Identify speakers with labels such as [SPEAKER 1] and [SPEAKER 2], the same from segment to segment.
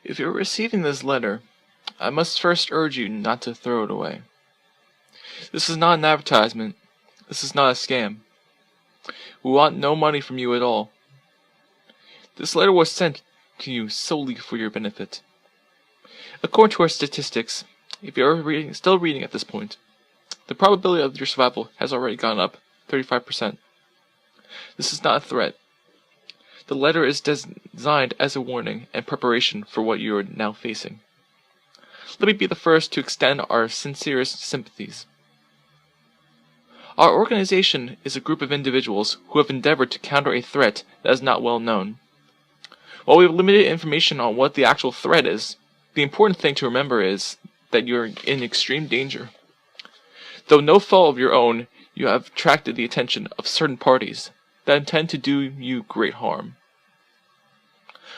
[SPEAKER 1] If you're receiving this letter, I must first urge you not to throw it away. This is not an advertisement. This is not a scam. We want no money from you at all. This letter was sent to you solely for your benefit. According to our statistics, if you're still reading at this point, the probability of your survival has already gone up 35%. This is not a threat. The letter is designed as a warning and preparation for what you are now facing. Let me be the first to extend our sincerest sympathies. Our organization is a group of individuals who have endeavored to counter a threat that is not well known. While we have limited information on what the actual threat is, the important thing to remember is that you are in extreme danger. Though no fault of your own, you have attracted the attention of certain parties that intend to do you great harm.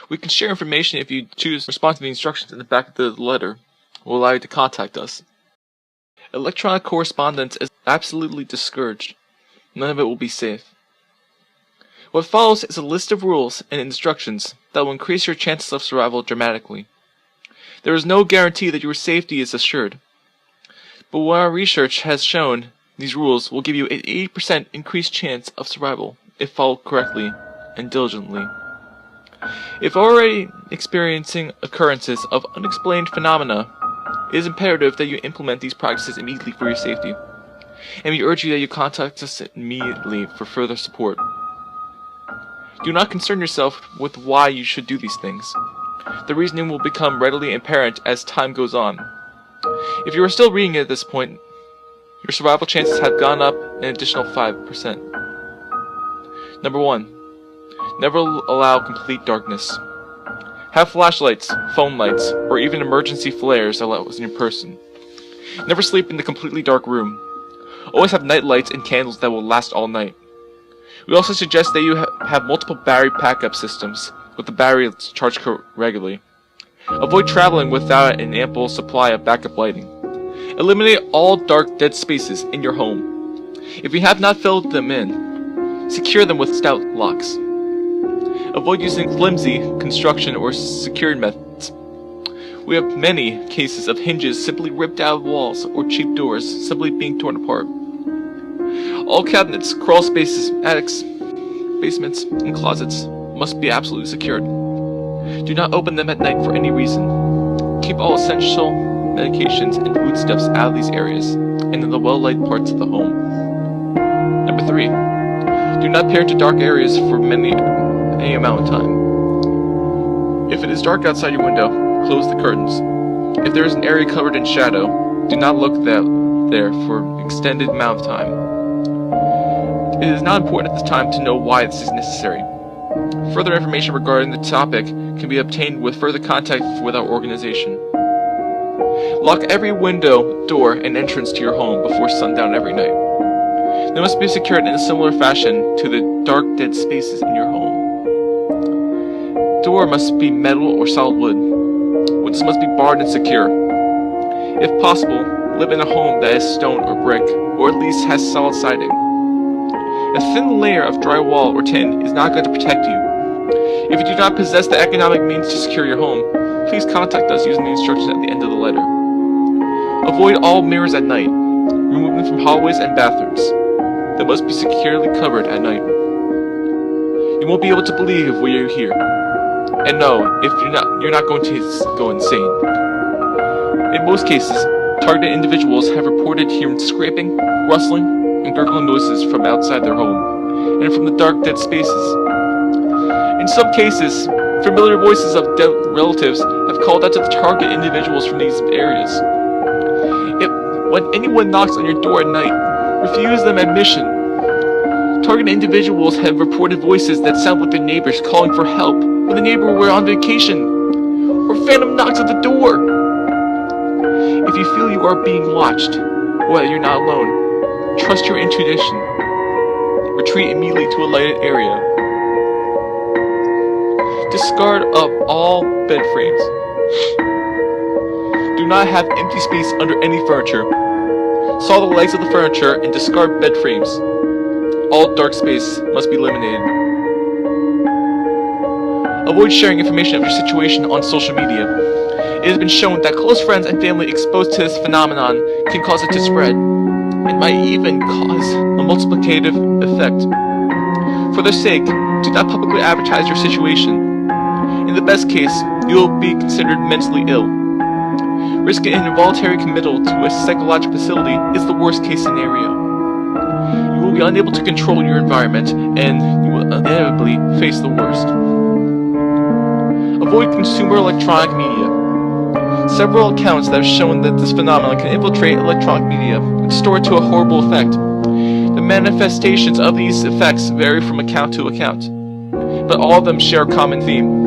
[SPEAKER 1] We can share information if you choose to respond to the instructions in the back of the letter. We'll allow you to contact us. Electronic correspondence is absolutely discouraged. None of it will be safe. What follows is a list of rules and instructions that will increase your chances of survival dramatically. There is no guarantee that your safety is assured, but what our research has shown, these rules will give you an 80% increased chance of survival if followed correctly and diligently. If already experiencing occurrences of unexplained phenomena, it is imperative that you implement these practices immediately for your safety, and we urge you that you contact us immediately for further support. Do not concern yourself with why you should do these things. The reasoning will become readily apparent as time goes on. If you are still reading it at this point, your survival chances have gone up an additional 5%. Number 1. Never allow complete darkness. Have flashlights, phone lights, or even emergency flares allowed in your person. Never sleep in the completely dark room. Always have night lights and candles that will last all night. We also suggest that you have multiple battery backup systems with the battery charged regularly. Avoid traveling without an ample supply of backup lighting. Eliminate all dark dead spaces in your home. If you have not filled them in, secure them with stout locks. Avoid using flimsy construction or secured methods. We have many cases of hinges simply ripped out of walls or cheap doors simply being torn apart. All cabinets, crawl spaces, attics, basements, and closets must be absolutely secured. Do not open them at night for any reason. Keep all essential medications and foodstuffs out of these areas and in the well-lighted parts of the home. Number 3. Do not peer into dark areas for any amount of time. If it is dark outside your window, close the curtains. If there is an area covered in shadow, do not look there for an extended amount of time. It is not important at this time to know why this is necessary. Further information regarding the topic can be obtained with further contact with our organization. Lock every window, door, and entrance to your home before sundown every night. They must be secured in a similar fashion to the dark dead spaces in your home. Door must be metal or solid wood. Windows must be barred and secure. If possible, live in a home that is stone or brick, or at least has solid siding. A thin layer of drywall or tin is not going to protect you. If you do not possess the economic means to secure your home, please contact us using the instructions at the end of the letter. Avoid all mirrors at night. Remove them from hallways and bathrooms. They must be securely covered at night. You won't be able to believe what you hear. And no, if you're not going to go insane. In most cases, targeted individuals have reported hearing scraping, rustling, and gurgling noises from outside their home, and from the dark dead spaces. In some cases, familiar voices of dead relatives have called out to the target individuals from these areas. When anyone knocks on your door at night, refuse them admission. Target individuals have reported voices that sound like their neighbors calling for help when the neighbor were on vacation, or phantom knocks at the door. If you feel you are being watched, or that you're not alone, trust your intuition. Retreat immediately to a lighted area. Discard of all bed frames. Do not have empty space under any furniture. Saw the legs of the furniture and discard bed frames. All dark space must be eliminated. Avoid sharing information of your situation on social media. It has been shown that close friends and family exposed to this phenomenon can cause it to spread. It might even cause a multiplicative effect. For their sake, do not publicly advertise your situation. In the best case, you will be considered mentally ill. Risking an involuntary committal to a psychological facility is the worst case scenario. You will be unable to control your environment, and you will inevitably face the worst. Avoid consumer electronic media. Several accounts that have shown that this phenomenon can infiltrate electronic media and distort it to a horrible effect. The manifestations of these effects vary from account to account, but all of them share a common theme.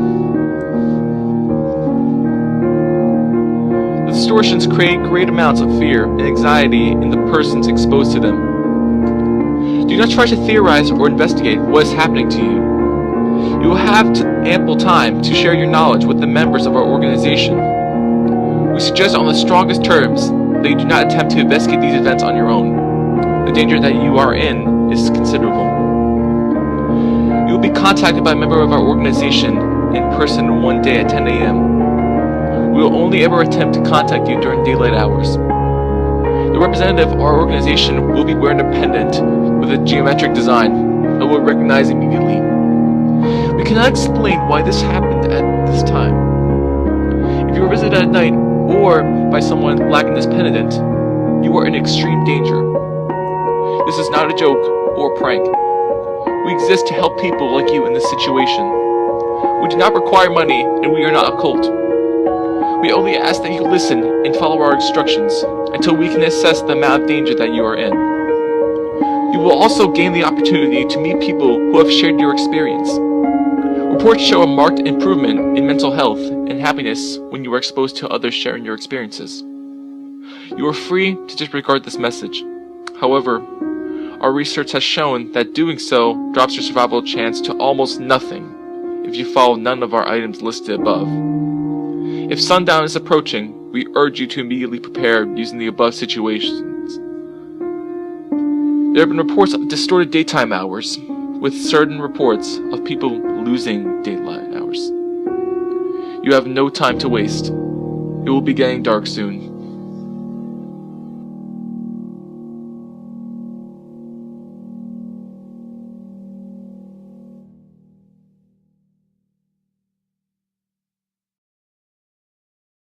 [SPEAKER 1] The distortions create great amounts of fear and anxiety in the persons exposed to them. Do not try to theorize or investigate what is happening to you. You will have ample time to share your knowledge with the members of our organization. We suggest on the strongest terms that you do not attempt to investigate these events on your own. The danger that you are in is considerable. You will be contacted by a member of our organization in person one day at 10 a.m. We will only ever attempt to contact you during daylight hours. The representative of our organization will be wearing a pendant with a geometric design and will recognize immediately. We cannot explain why this happened at this time. If you are visited at night or by someone lacking this pendant, you are in extreme danger. This is not a joke or prank. We exist to help people like you in this situation. We do not require money, and we are not a cult. We only ask that you listen and follow our instructions until we can assess the amount of danger that you are in. You will also gain the opportunity to meet people who have shared your experience. Reports show a marked improvement in mental health and happiness when you are exposed to others sharing your experiences. You are free to disregard this message. However, our research has shown that doing so drops your survival chance to almost nothing if you follow none of our items listed above. If sundown is approaching, we urge you to immediately prepare using the above situations. There have been reports of distorted daytime hours, with certain reports of people losing daylight hours. You have no time to waste. It will be getting dark soon.